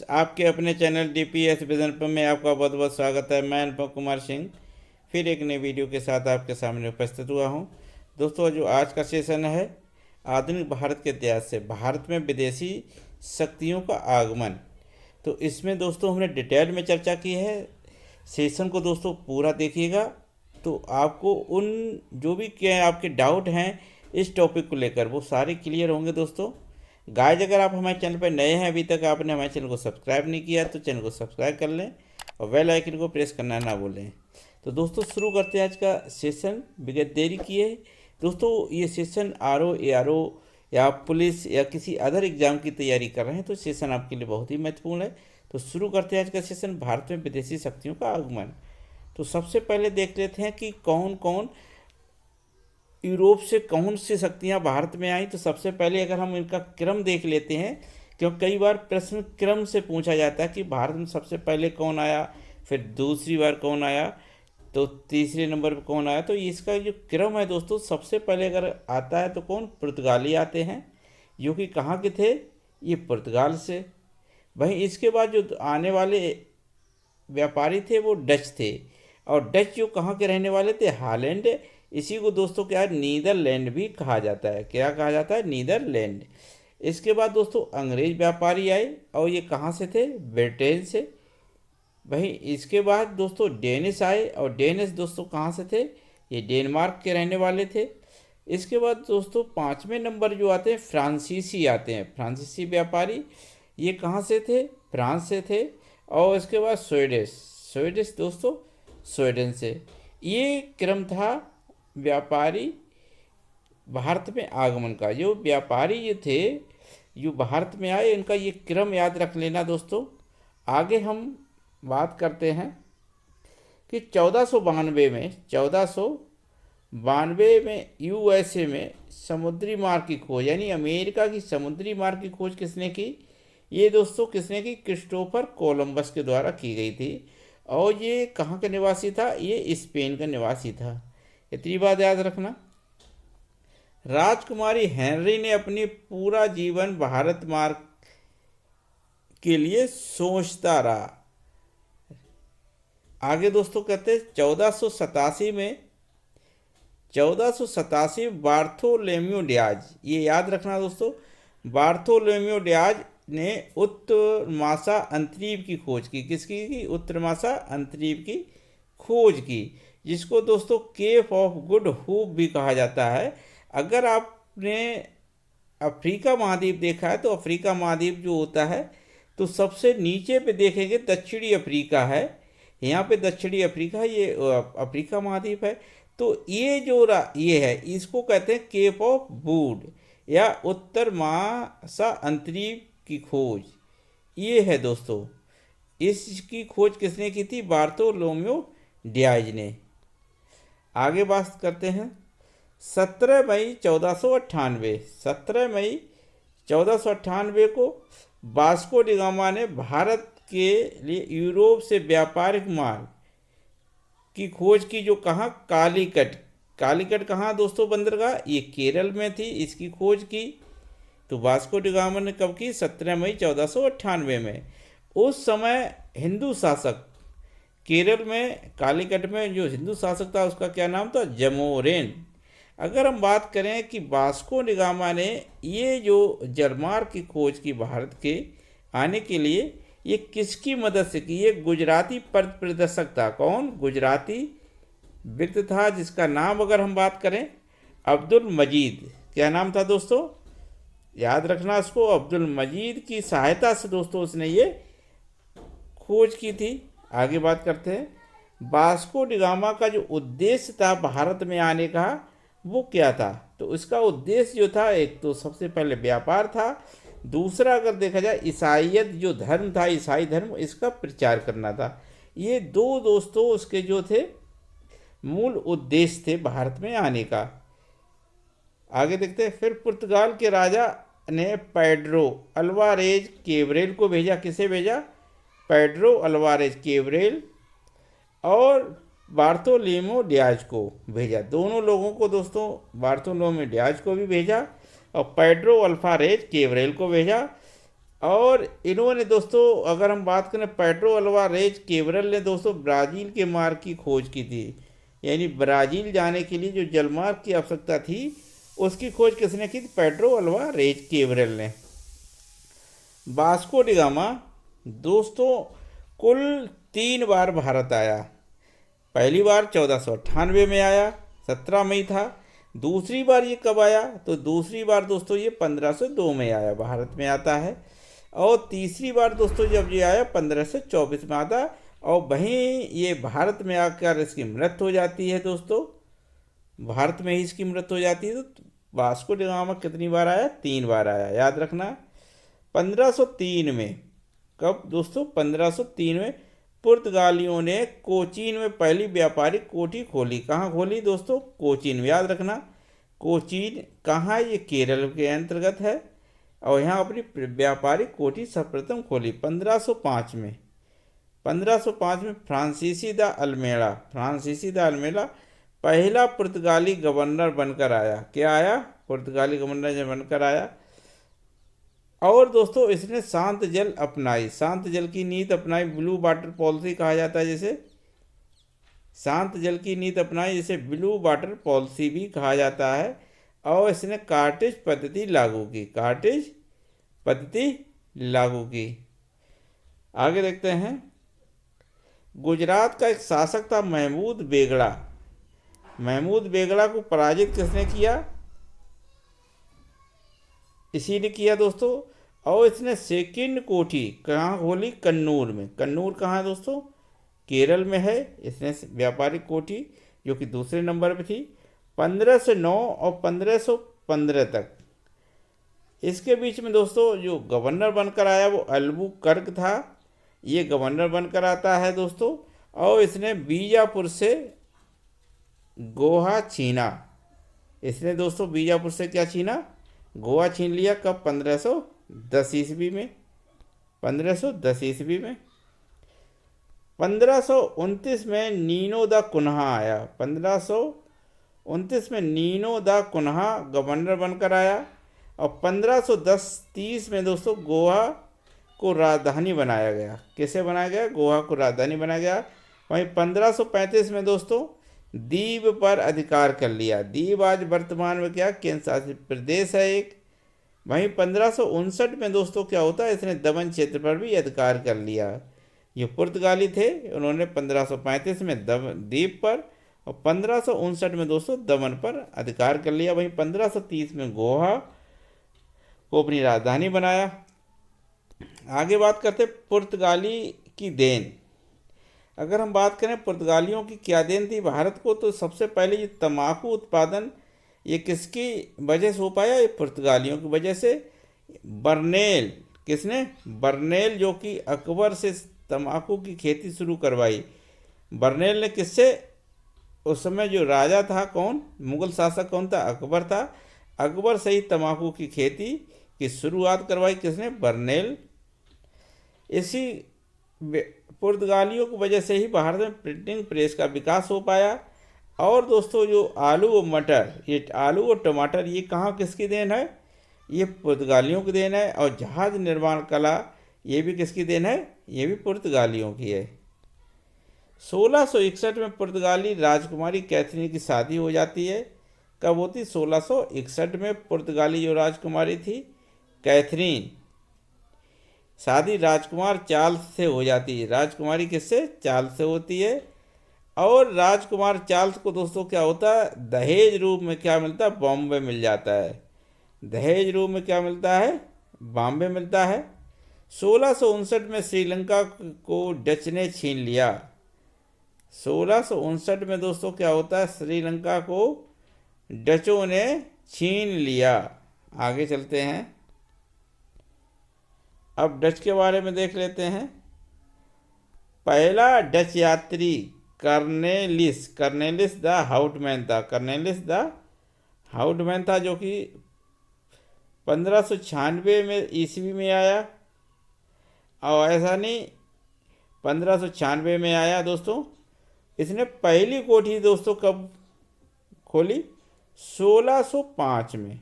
आपके अपने channel DPS vision पर में आपका बहुत बहुत स्वागत है। मैं अनुपम कुमार सिंह फिर एक नई वीडियो के साथ आपके सामने उपस्थित हुआ हूं। दोस्तों, जो आज का सेशन है आधुनिक भारत के इतिहास से भारत में विदेशी शक्तियों का आगमन। तो इसमें दोस्तों हमने डिटेल में चर्चा की है। सेशन को दोस्तों पूरा देखिएगा तो आपको उन जो भी क्या आपके डाउट हैं इस टॉपिक को लेकर वो सारे क्लियर होंगे। दोस्तों गाइज, अगर आप हमारे चैनल पर नए हैं, अभी तक आपने हमारे चैनल को सब्सक्राइब नहीं किया तो चैनल को सब्सक्राइब कर लें और बेल आइकन को प्रेस करना ना भूलें। तो दोस्तों शुरू करते हैं आज का सेशन बगैर देरी किए। दोस्तों ये सेशन ARO या पुलिस या किसी अदर एग्जाम की तैयारी कर रहे हैं तो सेशन आपके लिए बहुत ही महत्वपूर्ण है। तो शुरू करते हैं आज का सेशन भारत में विदेशी शक्तियों का आगमन। तो सबसे पहले देख लेते हैं कि कौन कौन यूरोप से कौन सी शक्तियां भारत में आई। तो सबसे पहले अगर हम इनका क्रम देख लेते हैं, क्योंकि कई बार प्रश्न क्रम से पूछा जाता है कि भारत में सबसे पहले कौन आया, फिर दूसरी बार कौन आया, तो तीसरे नंबर पर कौन आया। तो इसका जो क्रम है दोस्तों, सबसे पहले अगर आता है तो कौन, पुर्तगाली आते हैं, जो कि कहाँ के थे, ये पुर्तगाल से। वहीं इसके बाद जो आने वाले व्यापारी थे वो डच थे, और डच जो कहाँ के रहने वाले थे, हॉलैंड। इसी को दोस्तों क्या है, नीदरलैंड भी कहा जाता है। क्या कहा जाता है, नीदरलैंड। इसके बाद दोस्तों अंग्रेज व्यापारी आए और ये कहाँ से थे, ब्रिटेन से। वहीं इसके बाद दोस्तों डेनिश आए, और डेनिश दोस्तों कहाँ से थे, ये डेनमार्क के रहने वाले थे। इसके बाद दोस्तों पाँचवें नंबर जो आते हैं फ्रांसीसी आते हैं, फ्रांसीसी व्यापारी। ये कहाँ से थे, फ्रांस से थे। और इसके बाद स्वीडिश, स्वीडिश दोस्तों स्वीडन से। ये क्रम था व्यापारी भारत में आगमन का। जो व्यापारी ये थे जो भारत में आए, इनका ये क्रम याद रख लेना दोस्तों। आगे हम बात करते हैं कि 1492 में USA में समुद्री मार्ग की खोज, यानी अमेरिका की समुद्री मार्ग की खोज किसने की, ये दोस्तों किसने की, क्रिस्टोफर कोलंबस के द्वारा की गई थी। और ये कहाँ का निवासी था, ये स्पेन का निवासी था। इतनी बात याद रखना। राजकुमारी हेनरी ने अपनी पूरा जीवन भारत मार्ग के लिए सोचता रहा। आगे दोस्तों कहते हैं 1487 बार्थोलोम्यू डियाज, ये याद रखना दोस्तों। बार्थोलोम्यू डियाज ने उत्तरमासा अंतरीप की खोज की। किसकी की, उत्तरमासा अंतरीप की खोज की, जिसको दोस्तों केप ऑफ गुड होप भी कहा जाता है। अगर आपने अफ्रीका महाद्वीप देखा है तो अफ्रीका महाद्वीप जो होता है तो सबसे नीचे पे देखेंगे दक्षिणी अफ्रीका है। यहाँ पे दक्षिणी अफ्रीका, ये अफ्रीका महाद्वीप है। तो ये जो ये है, इसको कहते हैं केप ऑफ गुड या उत्तर महासा अंतरीप की खोज। ये है दोस्तों, इसकी खोज किसने की थी, बार्थोलोम्यू डियाज ने। आगे बात करते हैं 17 मई 1498 को वास्को डी गामा ने भारत के लिए यूरोप से व्यापारिक मार्ग की खोज की, जो कहाँ, कालीकट कहाँ दोस्तों, बंदरगाह, ये केरल में थी, इसकी खोज की। तो वास्को डी गामा ने कब की, 17 मई 1498 में। उस समय हिंदू शासक केरल में कालीकट में जो हिंदू शासक था उसका क्या नाम था, जमोरिन। अगर हम बात करें कि वास्को डी गामा ने ये जो जलमार्ग की खोज की भारत के आने के लिए, ये किसकी मदद से की, ये गुजराती प्रदर्शक था। कौन, गुजराती व्यक्ति था, जिसका नाम अगर हम बात करें अब्दुल मजीद। क्या नाम था दोस्तों, याद रखना इसको, अब्दुल मजीद की सहायता से दोस्तों उसने ये खोज की थी। आगे बात करते हैं वास्को डी गामा का जो उद्देश्य था भारत में आने का, वो क्या था। तो इसका उद्देश्य जो था, एक तो सबसे पहले व्यापार था, दूसरा अगर देखा जाए ईसाइयत जो धर्म था, ईसाई धर्म, इसका प्रचार करना था। ये दो दोस्तों उसके जो थे मूल उद्देश्य थे भारत में आने का। आगे देखते हैं, फिर पुर्तगाल के राजा ने पेड्रो अल्वारेज कैब्रेल को भेजा। किसे भेजा, पेड्रो अल्वारेज कैब्रेल और बार्थोलोम्यू डियाज को भेजा। दोनों लोगों को दोस्तों, बार्थोलोम्यू डियाज को भी भेजा और पेड्रो अल्वारेज कैब्रेल को भेजा। और इन्होंने दोस्तों, अगर हम बात करें, पेड्रो अल्वारेज कैबरल ने दोस्तों ब्राज़ील के मार्ग की खोज की थी। यानी ब्राज़ील जाने के लिए जो जलमार्ग की आवश्यकता थी, उसकी खोज किसने की थी? पेड्रो अल्वारेज कैबरल ने। वास्को डी गामा दोस्तों कुल 3 बार भारत आया। पहली बार 1498 में आया, 17 मई था। दूसरी बार ये कब आया? तो दूसरी बार दोस्तों ये 1502 में आया, भारत में आता है। और तीसरी बार दोस्तों जब ये आया 1524 में आता, और वहीं ये भारत में आकर इसकी मृत्यु हो जाती है दोस्तों। भारत में ही इसकी मृत्यु हो जाती है। तो वास्को डी गामा कितनी बार आया? 3 बार आया, याद रखना। 1503 में, कब दोस्तों? 1503 में पुर्तगालियों ने कोचीन में पहली व्यापारिक कोठी खोली। कहाँ खोली दोस्तों? कोचीन में, याद रखना। कोचीन कहाँ? ये केरल के अंतर्गत है। और यहाँ अपनी व्यापारिक कोठी सर्वप्रथम खोली 1505 में। 1505 में फ्रांसीसी द अल्मेड़ा पहला पुर्तगाली गवर्नर बनकर आया। क्या आया? पुर्तगाली गवर्नर जब बनकर आया। और दोस्तों इसने शांत जल अपनाई, शांत जल की नीति अपनाई, ब्लू वाटर पॉलिसी कहा जाता है जिसे। शांत जल की नीति अपनाई जिसे ब्लू वाटर पॉलिसी भी कहा जाता है। और इसने कार्टेज पद्धति लागू की, कार्टेज पद्धति लागू की। आगे देखते हैं। गुजरात का एक शासक था महमूद बेगड़ा। महमूद बेगड़ा को पराजित किसने किया? इसी ने किया दोस्तों। और इसने सेकंड कोठी कहाँ खोली? कन्नूर में। कन्नूर कहाँ है दोस्तों? केरल में है। इसने व्यापारिक कोठी जो कि दूसरे नंबर पे थी। 1509 और 1515 तक। इसके बीच में दोस्तों जो गवर्नर बनकर आया वो अल्बुकर्क था। ये गवर्नर बनकर आता है दोस्तों। और इसने बीजापुर से गोवा छीना। इसने दोस्तों बीजापुर से क्या छीना? गोवा छीन लिया। कब? 1510 ईस्वी में। 1510 ईस्वी में। 1529 में नीनो द कुन्हा आया। 1529 में नीनो द कुन्हा गवर्नर बनकर आया। और 1530 में दोस्तों गोवा को राजधानी बनाया गया। किसे बनाया गया? गोवा को राजधानी बनाया गया। वहीं 1535 में दोस्तों दीव पर अधिकार कर लिया। दीव आज वर्तमान में क्या? केंद्र शासित प्रदेश है एक। वहीं 1559 में दोस्तों क्या होता है? इसने दमन क्षेत्र पर भी अधिकार कर लिया। ये पुर्तगाली थे, उन्होंने 1535 में दीव पर और 1559 में दोस्तों दमन पर अधिकार कर लिया। वहीं 1530 में गोवा को अपनी राजधानी बनाया। आगे बात करते पुर्तगाली की देन। अगर हम बात करें पुर्तगालियों की क्या देन थी भारत को, तो सबसे पहले ये तंबाकू उत्पादन ये किसकी वजह से हो पाया? ये पुर्तगालियों की वजह से। बर्नेल, किसने? बर्नेल, जो कि अकबर से तंबाकू की खेती शुरू करवाई। बर्नेल ने किससे? उस समय जो राजा था कौन? मुगल शासक कौन था? अकबर था। अकबर से ही तंबाकू की खेती की शुरुआत करवाई। किसने? बर्नेल। इसी पुर्तगालियों की वजह से ही भारत में प्रिंटिंग प्रेस का विकास हो पाया। और दोस्तों जो आलू और मटर, ये आलू और टमाटर, ये कहाँ किसकी देन है? ये पुर्तगालियों की देन है। और जहाज निर्माण कला, ये भी किसकी देन है? ये भी पुर्तगालियों की है। 1661 में पुर्तगाली राजकुमारी कैथरीन की शादी हो जाती है। कब होती? 1661 में पुर्तगाली जो राजकुमारी थी कैथरीन, शादी राजकुमार चार्ल्स से हो जाती है। राजकुमारी किससे? चार्ल्स से होती है। और राजकुमार चार्ल्स को दोस्तों क्या होता है? दहेज रूप में क्या मिलता है? बॉम्बे मिल जाता है। दहेज रूप में क्या मिलता है? बॉम्बे मिलता है। 1659 में श्रीलंका को डच ने छीन लिया। 1659 में दोस्तों क्या होता है? श्रीलंका को डचों ने छीन लिया। आगे चलते हैं। अब डच के बारे में देख लेते हैं। पहला डच यात्री कर्नेलिस द हाउटमैन था, जो कि 1596 में ईस्वी में आया। और ऐसा नहीं, 1596 में आया दोस्तों। इसने पहली कोठी दोस्तों कब खोली? 1605 में।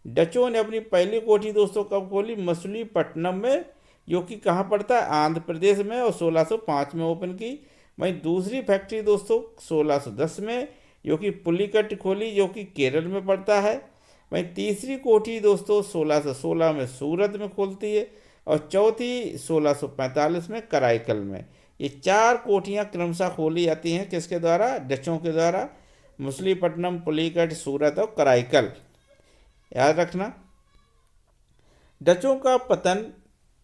डचों ने अपनी पहली कोठी दोस्तों कब खोली? मछलीपट्टनम में, जो कि कहाँ पड़ता है? आंध्र प्रदेश में, और 1605 में ओपन की। वहीं दूसरी फैक्ट्री दोस्तों 1610 में, जो कि पुलिकट खोली, जो कि केरल में पड़ता है। वहीं तीसरी कोठी दोस्तों 1616 में सूरत में खोलती है, और चौथी 1645 में कराईकल में। ये 4 कोठियाँ क्रमशः खोली जाती हैं किसके द्वारा? डचों के द्वारा। मछलीपट्टनम, पुलिकट, सूरत और कराईकल, याद रखना। डचों का पतन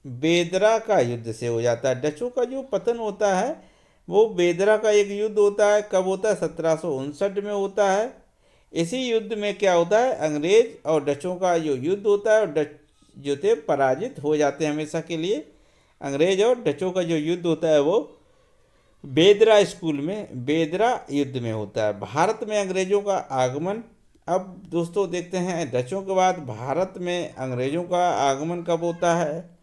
बेदरा का युद्ध से हो जाता है। डचों का जो पतन होता है वो बेदरा का एक युद्ध होता है। कब होता है? 1759 में होता है। इसी युद्ध में क्या होता है? अंग्रेज और डचों का जो युद्ध होता है, और डच जो थे पराजित हो जाते हैं हमेशा के लिए। अंग्रेज और डचों का जो युद्ध होता है वो बेदरा स्कूल में, बेदरा युद्ध में होता है। भारत में अंग्रेजों का आगमन। अब दोस्तों देखते हैं डचों के बाद भारत में अंग्रेजों का आगमन कब होता है?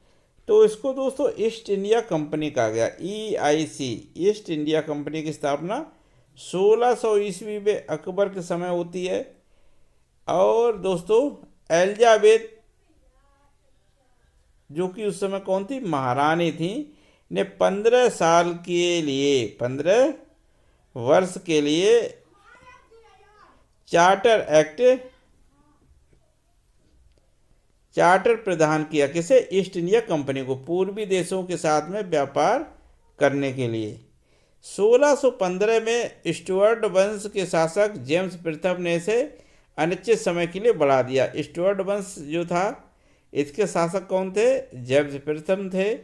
तो इसको दोस्तों ईस्ट इंडिया कंपनी कहा गया, EIC, ईस्ट इंडिया कंपनी की स्थापना 1600 ईस्वी में अकबर के समय होती है। और दोस्तों एलिजाबेथ, जो कि उस समय कौन थी? महारानी थी, ने 15 साल के लिए, 15 वर्ष के लिए चार्टर प्रदान किया। किसे? ईस्ट इंडिया कंपनी को, पूर्वी देशों के साथ में व्यापार करने के लिए। 1615 में स्टुअर्ट वंश के शासक जेम्स प्रथम ने इसे अनिश्चित समय के लिए बढ़ा दिया। स्टुअर्ट वंश जो था, इसके शासक कौन थे? जेम्स प्रथम थे,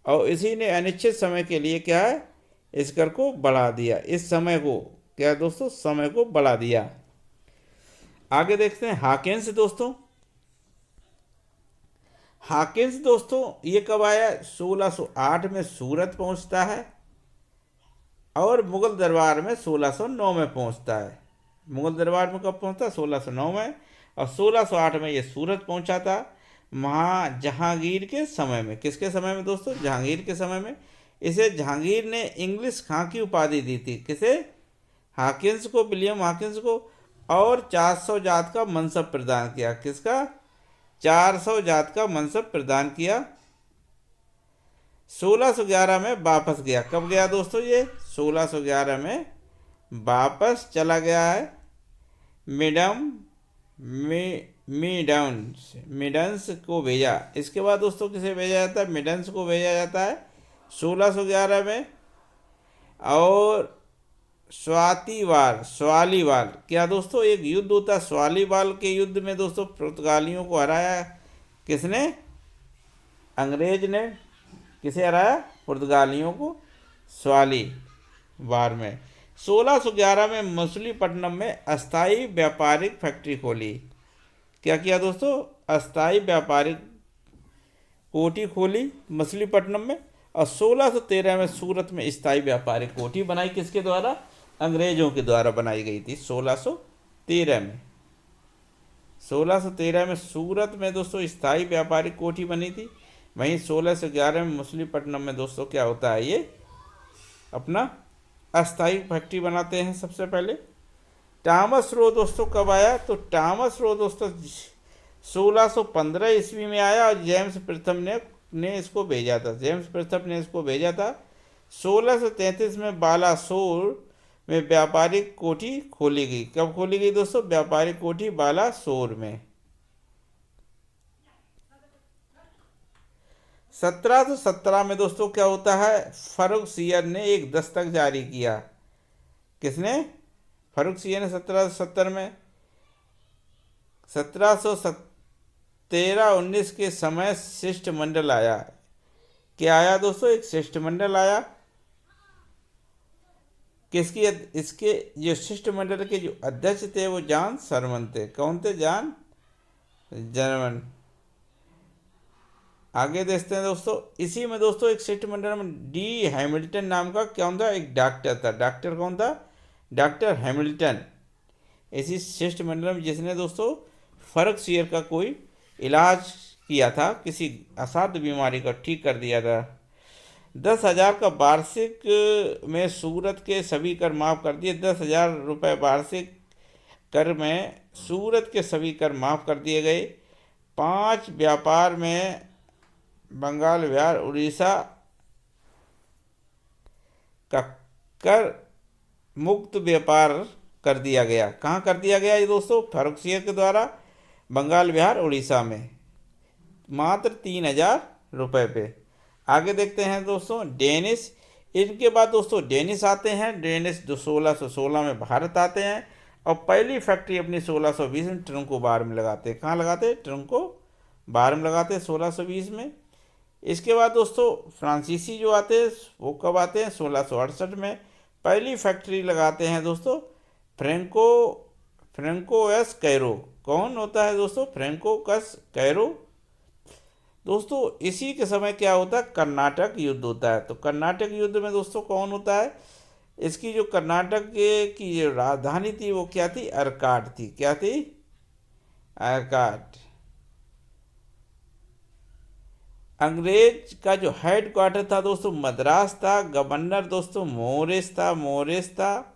और इसी ने अनिश्चित समय के लिए क्या है? इस कर को बढ़ा दिया। इस समय को क्या दोस्तों? समय को बढ़ा दिया। आगे देखते हैं हाकिन्स दोस्तों। हाकिन्स दोस्तों ये कब आया? 1608 में सूरत पहुंचता है, और मुगल दरबार में 1609 में पहुंचता है। मुगल दरबार में कब पहुंचता? 1609 में, और 1608 में ये सूरत पहुंचा था, जहांगीर के समय में। किसके समय में दोस्तों? जहांगीर के समय में। इसे जहांगीर ने इंग्लिश खां की उपाधि दी थी। किसे? हाकिन्स को, विलियम हाकिन्स को। और 400 जात का मनसब प्रदान किया। किसका? 400 जात का मनसब प्रदान किया। 1611 में वापस गया। कब गया दोस्तों? ये 1611 में वापस चला गया है। मिडन्स को भेजा। इसके बाद दोस्तों किसे भेजा जाता है? मिडन्स को भेजा जाता है 1611 में। और स्वालीवाल, क्या दोस्तों एक युद्ध होता है? स्वालीवाल के युद्ध में दोस्तों पुर्तगालियों को हराया। किसने? अंग्रेज ने। किसे हराया? पुर्तगालियों को, स्वाली वार में। 1611 में मछलीपट्टनम में अस्थाई व्यापारिक फैक्ट्री खोली। क्या किया दोस्तों? अस्थाई व्यापारिक कोठी खोली मछलीपट्टनम में। और 1613 में सूरत में स्थायी व्यापारिक कोठी बनाई। किसके द्वारा? अंग्रेजों के द्वारा बनाई गई थी 1613 में। 1613 में सूरत में दोस्तों स्थायी व्यापारिक कोठी बनी थी। वहीं 1611 में मछलीपट्टनम में दोस्तों क्या होता है? ये अपना अस्थाई फैक्ट्री बनाते हैं सबसे पहले। टॉमस रो दोस्तों कब आया? तो टॉमस रो दोस्तों 1615 ईस्वी में आया, और जेम्स प्रथम ने इसको भेजा था। जेम्स प्रथम ने इसको भेजा था। 1633 में बालासोर में व्यापारिक कोठी खोली गई। कब खोली गई दोस्तों? व्यापारिक कोठी बालासोर में। 1717 में दोस्तों क्या होता है? फर्रुखसियर ने एक दस्तक जारी किया। किसने? फर्रुखसियर ने 1770 में। 1713-19 के समय शिष्टमंडल आया। क्या आया दोस्तों? एक शिष्टमंडल आया। किसकी? इसके जो शिष्टमंडल के जो अध्यक्ष थे वो जॉन सरमन थे। कौन थे? John German. आगे देखते हैं दोस्तों। इसी में दोस्तों एक शिष्टमंडल में D. हैमिल्टन नाम का क्या था? एक डॉक्टर था। डॉक्टर कौन था? Doctor Hamilton. इसी शिष्टमंडल में जिसने दोस्तों फर्रुखसियर का कोई इलाज किया था, किसी असाध्य बीमारी का ठीक कर दिया था। 10,000 का वार्षिक में सूरत के सभी कर माफ कर दिए। 10,000 रुपये वार्षिक कर में सूरत के सभी कर माफ कर दिए गए। 5 व्यापार में बंगाल, बिहार, उड़ीसा का कर मुक्त व्यापार कर दिया गया। कहाँ कर दिया गया ये दोस्तों? फारूखियत के द्वारा बंगाल, बिहार, उड़ीसा में, मात्र 3,000 रुपये पे। आगे देखते हैं दोस्तों डेनिश। इनके बाद दोस्तों डेनिश आते हैं। डेनिश जो 1616 में भारत आते हैं और पहली फैक्ट्री अपनी 1620 में ट्रंकोबार में लगाते हैं। कहाँ लगाते हैं? ट्रंकोबार में लगाते हैं 1620 में। इसके बाद दोस्तों फ्रांसीसी जो आते हैं वो कब आते हैं? 1668 में पहली फैक्ट्री लगाते हैं दोस्तों फ्रेंकोस कैरो। कौन होता है दोस्तों? फ्रेंकोस कैरो। दोस्तों इसी के समय क्या होता है? कर्नाटक युद्ध होता है। तो कर्नाटक युद्ध में दोस्तों कौन होता है? इसकी जो कर्नाटक की जो राजधानी थी वो क्या थी? अर्काट थी। क्या थी? अर्काट। अंग्रेज का जो हेड क्वार्टर था दोस्तों मद्रास था। गवर्नर दोस्तों मोरेस था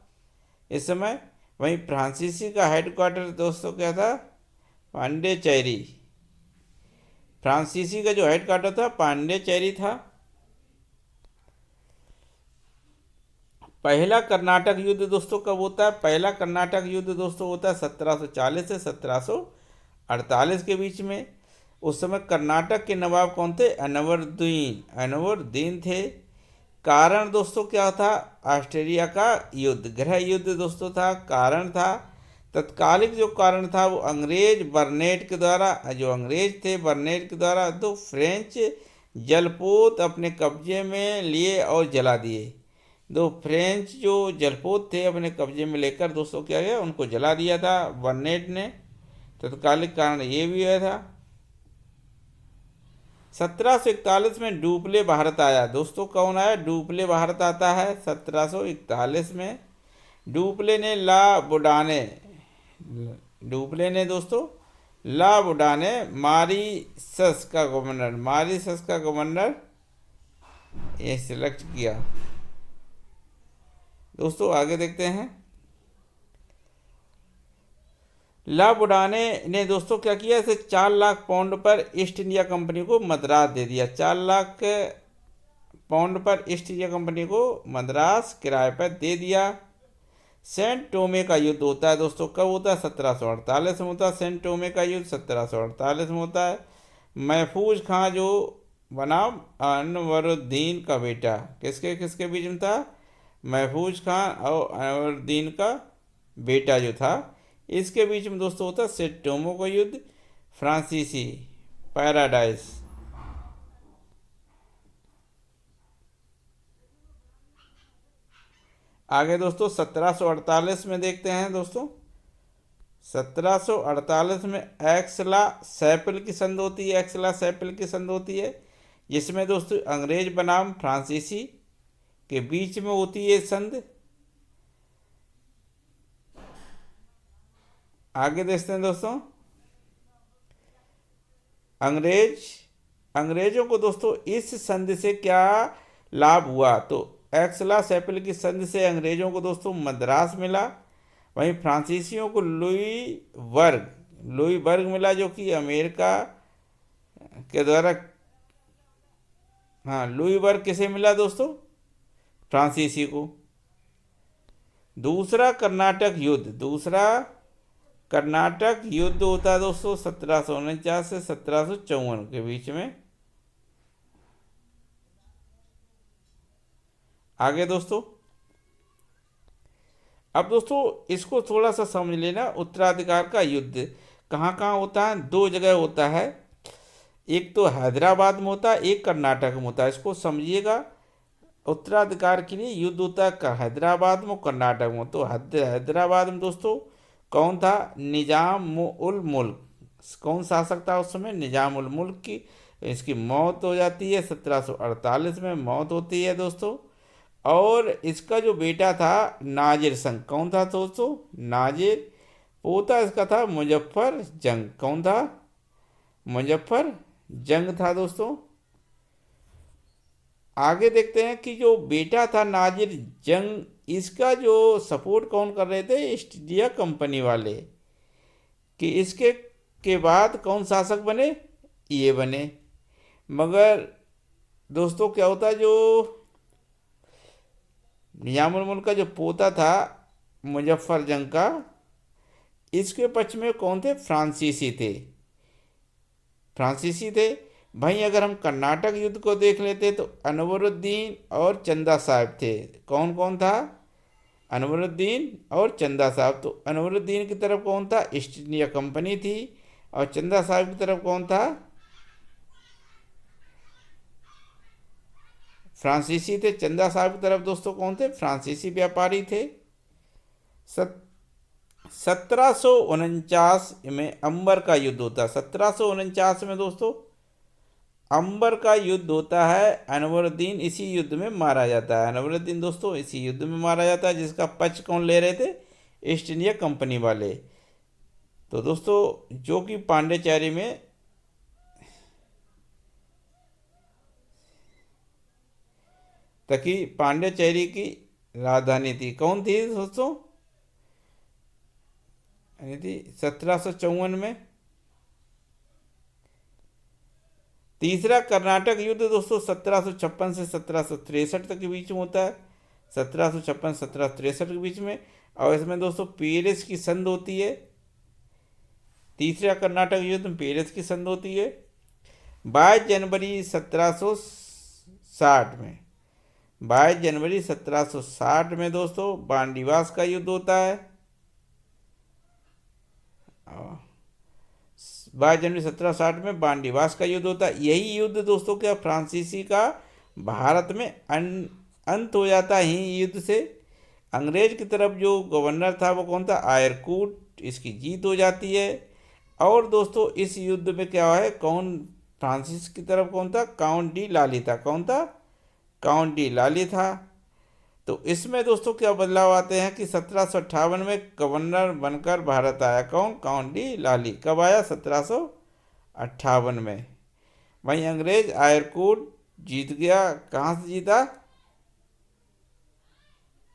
इस समय। वहीं फ्रांसीसी का हेड क्वार्टर दोस्तों क्या था? पांडिचेरी। फ्रांसीसी का जो हेड क्वार्टर था पांडिचेरी था। पहला कर्नाटक युद्ध दोस्तों कब होता है? पहला कर्नाटक युद्ध दोस्तों होता है 1740 से 1748 के बीच में। उस समय कर्नाटक के नवाब कौन थे? अनवरुद्दीन थे। कारण दोस्तों क्या था? ऑस्ट्रेलिया का युद्ध, गृह युद्ध दोस्तों था। कारण था तत्कालिक जो कारण था वो अंग्रेज बर्नेट के द्वारा, जो अंग्रेज थे बर्नेट के द्वारा दो फ्रेंच जलपोत अपने कब्जे में लिए और जला दिए। दो फ्रेंच जो जलपोत थे अपने कब्जे में लेकर दोस्तों क्या गया? उनको जला दिया था बर्नेट ने। तत्कालिक कारण ये भी हुआ था। 1741 में डुप्ले भारत आया। दोस्तों कौन आया? डुप्ले भारत आता है 1741 में। डुप्ले ने दोस्तों ला बुडाने मॉरिशस का गवर्नर ये सिलेक्ट किया। दोस्तों आगे देखते हैं। ला बुडाने ने दोस्तों क्या किया? इसे 4 लाख पाउंड पर ईस्ट इंडिया कंपनी को मद्रास दे दिया। 4 लाख पाउंड पर ईस्ट इंडिया कंपनी को मद्रास किराए पर दे दिया। सेंट टोमे का युद्ध होता है दोस्तों। कब होता है? 1748 में होता है सेंट टोमे का युद्ध। 1748 में होता है। महफूज खां जो बनाम अनवरुद्दीन का बेटा, किसके किसके बीच में था? महफूज खां और अनवरुद्दीन का बेटा जो था, इसके बीच में दोस्तों होता है सेंट टोमे का युद्ध। फ्रांसीसी पैराडाइज। आगे दोस्तों 1748 में देखते हैं दोस्तों। 1748 में एक्सला सैपिल की संधि होती है। जिसमें दोस्तों अंग्रेज बनाम फ्रांसीसी के बीच में होती है संधि। आगे देखते हैं दोस्तों। अंग्रेजों को दोस्तों इस संधि से क्या लाभ हुआ? तो एक्सला सैपिल की संधि से अंग्रेजों को दोस्तों मद्रास मिला। वहीं फ्रांसीसियों को लुई वर्ग मिला, जो कि अमेरिका के द्वारा। हाँ, लुई वर्ग किसे मिला दोस्तों? फ्रांसीसी को। दूसरा कर्नाटक युद्ध होता है दोस्तों 1749 से 1754 के बीच में। आगे दोस्तों अब दोस्तों इसको थोड़ा सा समझ लेना। उत्तराधिकार का युद्ध कहाँ कहाँ होता है? 2 जगह होता है। एक तो हैदराबाद में होता है, एक कर्नाटक में होता है। इसको समझिएगा। उत्तराधिकार के लिए युद्ध होता है हैदराबाद में, कर्नाटक में। तो हैदराबाद में दोस्तों कौन था? निजाम उल मुल्क। कौन शासक था उस समय? निजाम उल मुल्क की। इसकी मौत हो जाती है 1748 में मौत होती है दोस्तों। और इसका जो बेटा था नाजिर संग, कौन था दोस्तों? नाजिर। पोता इसका था मुजफ्फर जंग। कौन था? मुजफ्फर जंग था दोस्तों। आगे देखते हैं कि जो बेटा था नाजिर जंग, इसका जो सपोर्ट कौन कर रहे थे, ईस्ट इंडिया कंपनी वाले। कि इसके के बाद कौन शासक बने, ये बने। मगर दोस्तों क्या होता है, जो निजामुल मुल्क का जो पोता था मुजफ्फर जंग का, इसके पक्ष में कौन थे, फ्रांसीसी थे। फ्रांसीसी थे। भाई अगर हम कर्नाटक युद्ध को देख लेते तो अनवरुद्दीन और चंदा साहब थे। कौन कौन था, अनवरुद्दीन और चंदा साहब। तो अनवरुद्दीन की तरफ कौन था, ईस्ट इंडिया कंपनी थी। और चंदा साहब की तरफ कौन था, फ्रांसीसी थे। चंदा साहब की तरफ दोस्तों कौन थे, फ्रांसीसी व्यापारी थे। 1749 में अंबर का युद्ध होता है। 1749 में दोस्तों अंबर का युद्ध होता है। अनवरुद्दीन इसी युद्ध में मारा जाता है। अनवरुद्दीन दोस्तों इसी युद्ध में मारा जाता है, जिसका पक्ष कौन ले रहे थे, ईस्ट इंडिया कंपनी वाले। तो दोस्तों जो कि पांडिचेरी में तकी पांडिचेरी की राजधानी थी। कौन थी दोस्तों, यानी थी 1754 में। तीसरा कर्नाटक युद्ध दोस्तों 1756 से 1763 तक के बीच में होता है। 1756 1763 के बीच में। और इसमें दोस्तों पेरिस की संधि होती है। तीसरा कर्नाटक युद्ध में पेरिस की संधि होती है 22 जनवरी 1760 में। 22 जनवरी 1760 में दोस्तों बांडीवास का युद्ध होता है। 22 जनवरी 1760 में बांडीवास का युद्ध होता है। यही युद्ध दोस्तों क्या फ्रांसीसी का भारत में अंत हो जाता है। यही युद्ध से अंग्रेज की तरफ जो गवर्नर था वो कौन था, आयरकूट, इसकी जीत हो जाती है। और दोस्तों इस युद्ध में क्या है, कौन फ्रांसिस की तरफ कौन था, काउंट डी लाली था। कौन था, काउंट डी लाली था। तो इसमें दोस्तों क्या बदलाव आते हैं कि 1758 में गवर्नर बनकर भारत आया कौन, काउंट डी लाली। कब आया, 1758 में। वहीं अंग्रेज आयरकूट जीत गया। कहाँ से जीता,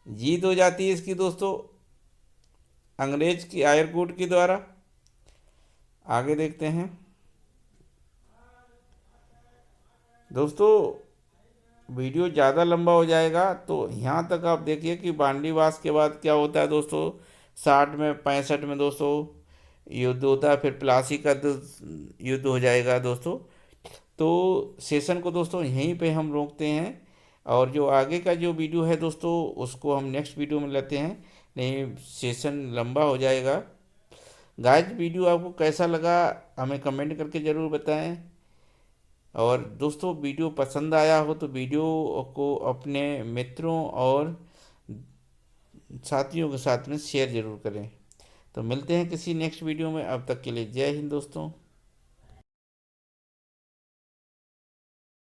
जीत हो जाती है इसकी दोस्तों अंग्रेज की आयरकूट के द्वारा। आगे देखते हैं दोस्तों, वीडियो ज़्यादा लंबा हो जाएगा तो यहाँ तक आप देखिए कि बांडीवास के बाद क्या होता है दोस्तों। 60 में 65 में दोस्तों युद्ध होता है। फिर प्लासी का युद्ध हो जाएगा दोस्तों। तो सेशन को दोस्तों यहीं पे हम रोकते हैं। और जो आगे का जो वीडियो है दोस्तों उसको हम नेक्स्ट वीडियो में लेते हैं, नहीं सेशन लंबा हो जाएगा। गाइस वीडियो आपको कैसा लगा हमें कमेंट करके ज़रूर बताएं। और दोस्तों वीडियो पसंद आया हो तो वीडियो को अपने मित्रों और साथियों के साथ में शेयर ज़रूर करें। तो मिलते हैं किसी नेक्स्ट वीडियो में, अब तक के लिए जय हिंद दोस्तों।